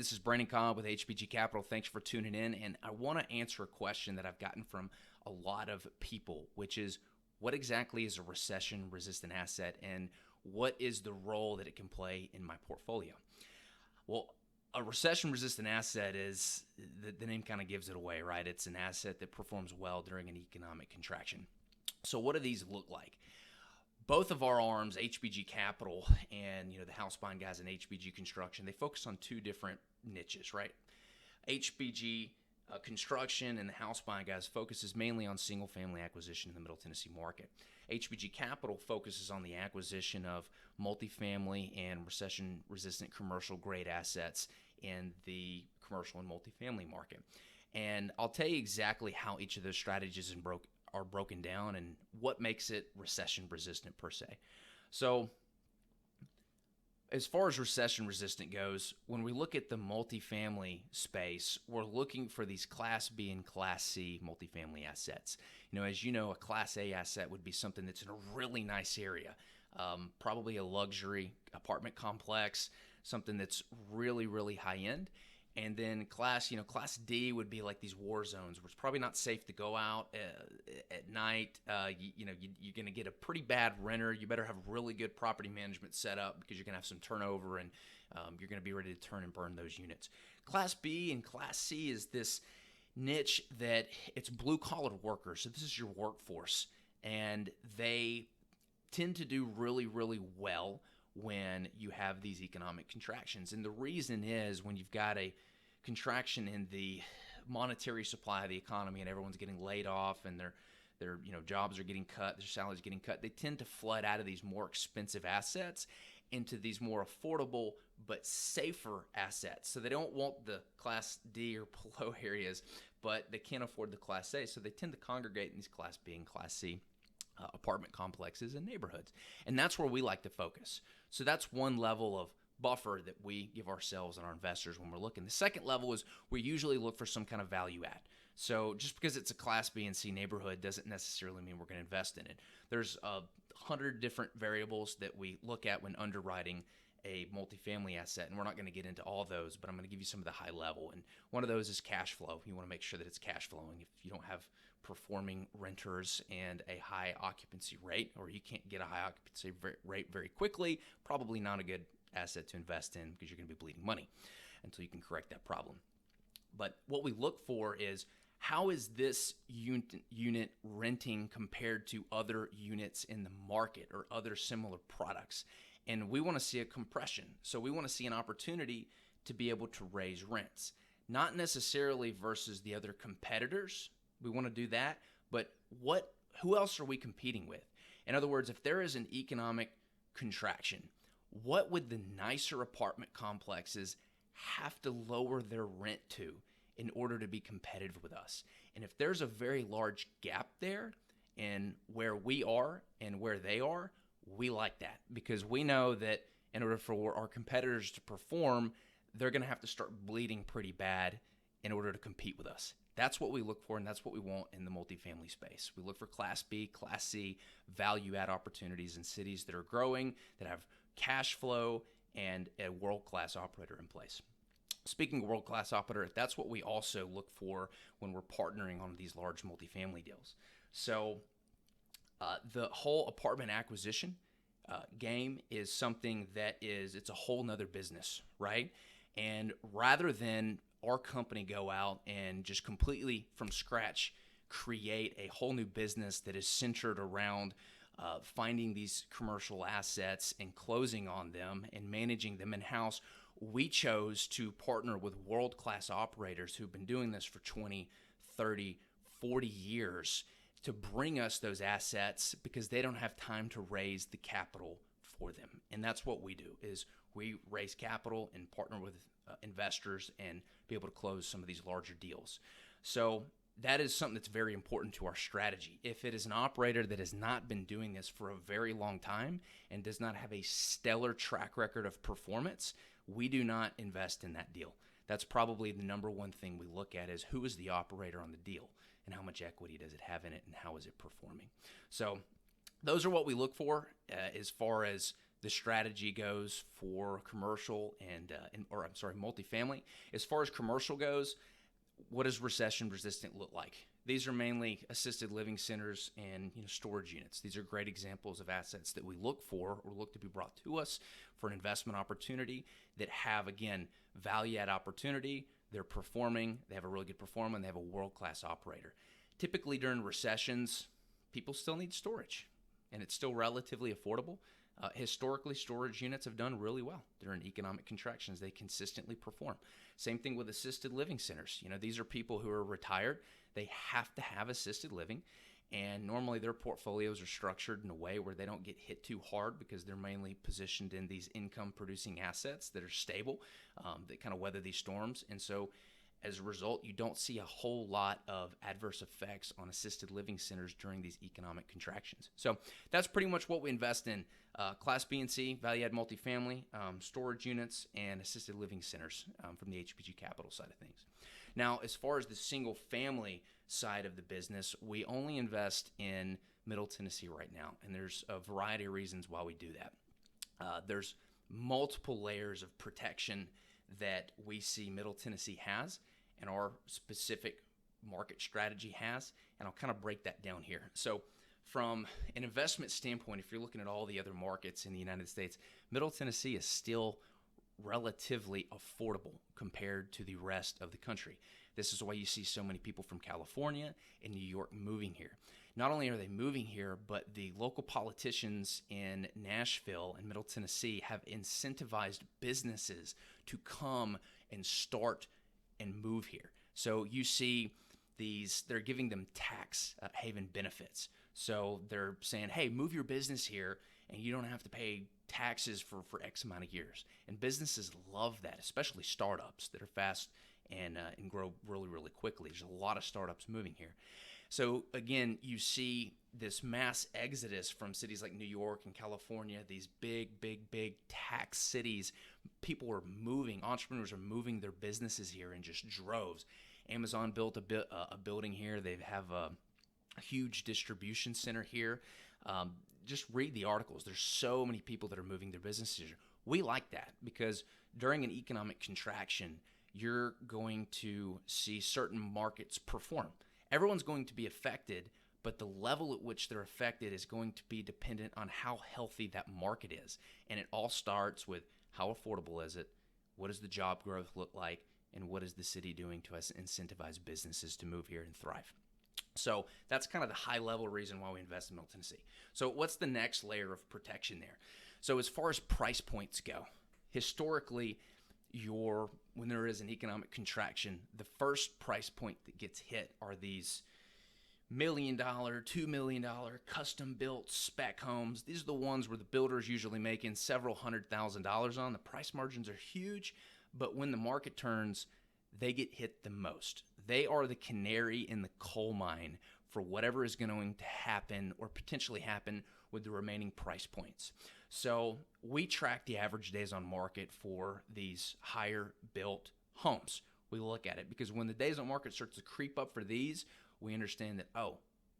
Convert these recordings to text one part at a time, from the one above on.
this is Brandon Cobb with HBG Capital. Thanks for tuning in. And I want to answer a question that I've gotten from a lot of people, which is what exactly is a recession-resistant asset and what is the role that it can play in my portfolio? Well, a recession-resistant asset is, the name kind of gives it away, right? It's an asset that performs well during an economic contraction. So what do these look like? Both of our arms, HBG Capital and the house buying guys in HBG Construction, they focus on two different niches, right? HBG Construction and the house buying guys focuses mainly on single-family acquisition in the Middle Tennessee market. HBG Capital focuses on the acquisition of multifamily and recession-resistant commercial-grade assets in the commercial and multifamily market. And I'll tell you exactly how each of those strategies are broken down and what makes it recession resistant per se. So as far as recession resistant goes, when we look at the multifamily space, we're looking for these Class B and Class C multifamily assets. As you know, a Class A asset would be something that's in a really nice area, probably a luxury apartment complex, something that's really, really high end. And then Class D would be like these war zones where it's probably not safe to go out at night. You're going to get a pretty bad renter. You better have really good property management set up because you're going to have some turnover and you're going to be ready to turn and burn those units. Class B and Class C is this niche that it's blue-collar workers. So this is your workforce. And they tend to do really, really well when you have these economic contractions. And the reason is when you've got a contraction in the monetary supply of the economy and everyone's getting laid off and their jobs are getting cut, their salaries are getting cut, they tend to flood out of these more expensive assets into these more affordable but safer assets. So they don't want the Class D or below areas, but they can't afford the Class A. So they tend to congregate in these Class B and Class C apartment complexes and neighborhoods. And that's where we like to focus. So that's one level of buffer that we give ourselves and our investors when we're looking. The second level is we usually look for some kind of value add. So just because it's a Class B and C neighborhood doesn't necessarily mean we're going to invest in it. There's 100 different variables that we look at when underwriting a multifamily asset, and we're not going to get into all those, but I'm going to give you some of the high level. And one of those is cash flow. You want to make sure that it's cash flowing. If you don't have performing renters and a high occupancy rate, or you can't get a high occupancy rate very quickly, probably not a good asset to invest in because you're going to be bleeding money until you can correct that problem. But what we look for is how is this unit renting compared to other units in the market or other similar products? And we want to see a compression. So we want to see an opportunity to be able to raise rents, not necessarily versus the other competitors. We want to do that, but who else are we competing with? In other words, if there is an economic contraction, what would the nicer apartment complexes have to lower their rent to in order to be competitive with us? And if there's a very large gap there in where we are and where they are, we like that because we know that in order for our competitors to perform, they're going to have to start bleeding pretty bad in order to compete with us. That's what we look for, and that's what we want in the multifamily space. We look for Class B, Class C value-add opportunities in cities that are growing, that have cash flow, and a world-class operator in place. Speaking of world-class operator, that's what we also look for when we're partnering on these large multifamily deals. So the whole apartment acquisition game is something that it's a whole nother business, right? And rather than our company go out and just completely from scratch create a whole new business that is centered around finding these commercial assets and closing on them and managing them in-house, we chose to partner with world-class operators who've been doing this for 20, 30, 40 years to bring us those assets because they don't have time to raise the capital for them. And that's what we do, is we raise capital and partner with investors and be able to close some of these larger deals. So that is something that's very important to our strategy. If it is an operator that has not been doing this for a very long time and does not have a stellar track record of performance, we do not invest in that deal. That's probably the number one thing we look at is who is the operator on the deal and how much equity does it have in it and how is it performing. So those are what we look for as far as the strategy goes for commercial or I'm sorry, multifamily. As far as commercial goes, what does recession resistant look like? These are mainly assisted living centers and storage units. These are great examples of assets that we look for or look to be brought to us for an investment opportunity that have, again, value add opportunity. They're performing. They have a really good performer, and they have a world-class operator. Typically during recessions, people still need storage, and it's still relatively affordable. Historically, storage units have done really well during economic contractions. They consistently perform. Same thing with assisted living centers. These are people who are retired. They have to have assisted living, and normally their portfolios are structured in a way where they don't get hit too hard because they're mainly positioned in these income-producing assets that are stable, that kind of weather these storms. And so as a result, you don't see a whole lot of adverse effects on assisted living centers during these economic contractions. So that's pretty much what we invest in. Class B and C, value-add multifamily, storage units, and assisted living centers from the HBG Capital side of things. Now, as far as the single-family side of the business, we only invest in Middle Tennessee right now, and there's a variety of reasons why we do that. There's multiple layers of protection that we see Middle Tennessee has and our specific market strategy has, and I'll kind of break that down here. So from an investment standpoint, if you're looking at all the other markets in the United States, Middle Tennessee is still relatively affordable compared to the rest of the country. This is why you see so many people from California and New York moving here. Not only are they moving here, but the local politicians in Nashville and Middle Tennessee have incentivized businesses to come and start and move here. So you see they're giving them tax haven benefits. So they're saying, hey, move your business here and you don't have to pay taxes for X amount of years. And businesses love that, especially startups that are fast and grow really, really quickly. There's a lot of startups moving here. So again, you see this mass exodus from cities like New York and California, these big tax cities. People are moving, entrepreneurs are moving their businesses here in just droves. Amazon built a building here. They have a huge distribution center here. Just read the articles. There's so many people that are moving their businesses here. We like that because during an economic contraction, you're going to see certain markets perform. Everyone's going to be affected, but the level at which they're affected is going to be dependent on how healthy that market is. And it all starts with how affordable is it, what does the job growth look like, and what is the city doing to incentivize businesses to move here and thrive. So that's kind of the high-level reason why we invest in Middle Tennessee. So what's the next layer of protection there? So as far as price points go, historically, when there is an economic contraction, the first price point that gets hit are these $1 million, $2 million custom-built spec homes. These are the ones where the builder's usually making several $100,000 on. The price margins are huge, but when the market turns, they get hit the most. They are the canary in the coal mine for whatever is going to happen or potentially happen with the remaining price points. So we track the average days on market for these higher built homes. We look at it because when the days on market starts to creep up for these, we understand that,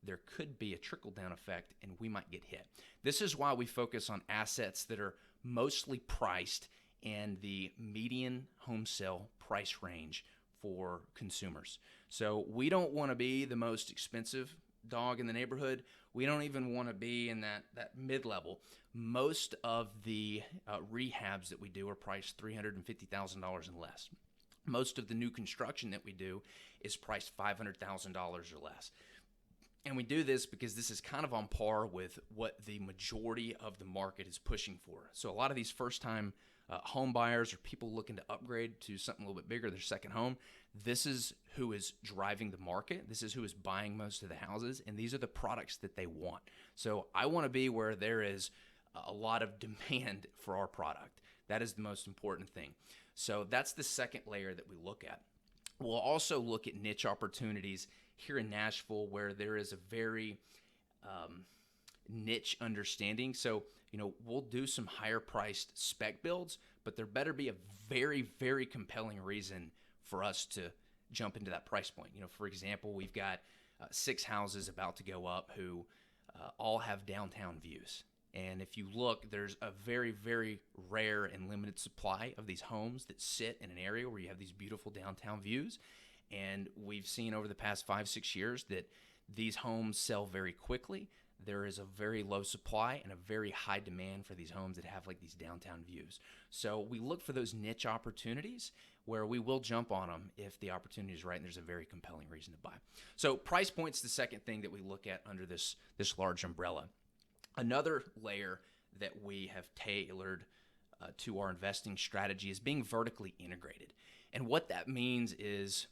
there could be a trickle-down effect and we might get hit. This is why we focus on assets that are mostly priced in the median home sale price range for consumers. So we don't want to be the most expensive dog in the neighborhood. We don't even want to be in that mid-level. Most of the rehabs that we do are priced $350,000 and less. Most of the new construction that we do is priced $500,000 or less. And we do this because this is kind of on par with what the majority of the market is pushing for. So a lot of these first-time home buyers or people looking to upgrade to something a little bit bigger, their second home, this is who is driving the market. This is who is buying most of the houses, and these are the products that they want. So I want to be where there is a lot of demand for our product. That is the most important thing. So that's the second layer that we look at. We'll also look at niche opportunities here in Nashville where there is a very niche understanding. So, we'll do some higher priced spec builds, but there better be a very, very compelling reason for us to jump into that price point. For example, we've got 6 houses about to go up who all have downtown views. And if you look, there's a very, very rare and limited supply of these homes that sit in an area where you have these beautiful downtown views. And we've seen over the past 5-6 years that these homes sell very quickly. There is a very low supply and a very high demand for these homes that have like these downtown views. So we look for those niche opportunities where we will jump on them if the opportunity is right and there's a very compelling reason to buy. So price point's the second thing that we look at under this large umbrella. Another layer that we have tailored to our investing strategy is being vertically integrated. And what that means is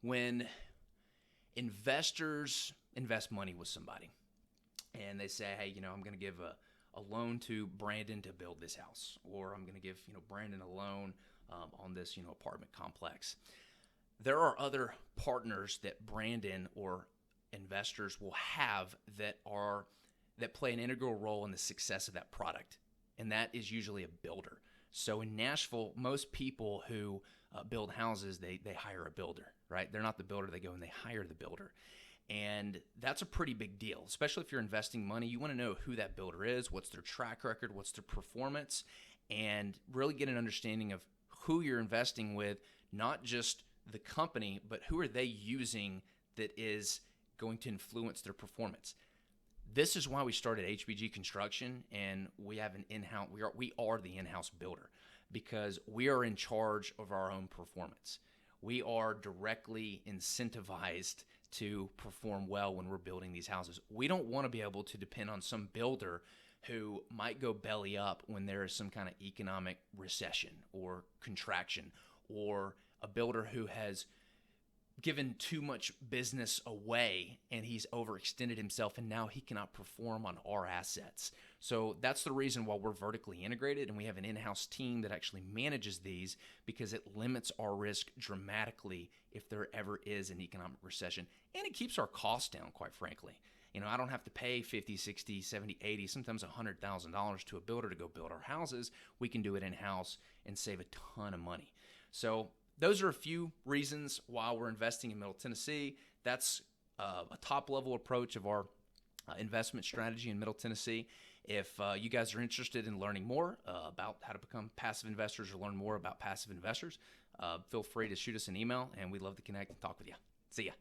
when investors invest money with somebody and they say, hey, I'm going to give a loan to Brandon to build this house, or I'm going to give, Brandon a loan on this, apartment complex. There are other partners that Brandon or investors will have that play an integral role in the success of that product, and that is usually a builder. So in Nashville, most people who build houses, they hire a builder, right? They're not the builder. They go and they hire the builder. And that's a pretty big deal, especially if you're investing money. You want to know who that builder is, what's their track record, what's their performance, and really get an understanding of who you're investing with, not just the company, but who are they using that is going to influence their performance. This is why we started HBG Construction, and we have an in-house. We are the in-house builder because we are in charge of our own performance. We are directly incentivized to perform well when we're building these houses. We don't want to be able to depend on some builder who might go belly up when there is some kind of economic recession or contraction, or a builder who has given too much business away and he's overextended himself and now he cannot perform on our assets. So that's the reason why we're vertically integrated and we have an in-house team that actually manages these, because it limits our risk dramatically if there ever is an economic recession, and it keeps our costs down, quite frankly. I don't have to pay $50, $60, $70, $80, sometimes $100,000 to a builder to go build our houses. We can do it in-house and save a ton of money. So those are a few reasons why we're investing in Middle Tennessee. That's a top-level approach of our investment strategy in Middle Tennessee. If you guys are interested in learning more about how to become passive investors or learn more about passive investors, feel free to shoot us an email, and we'd love to connect and talk with you. See ya.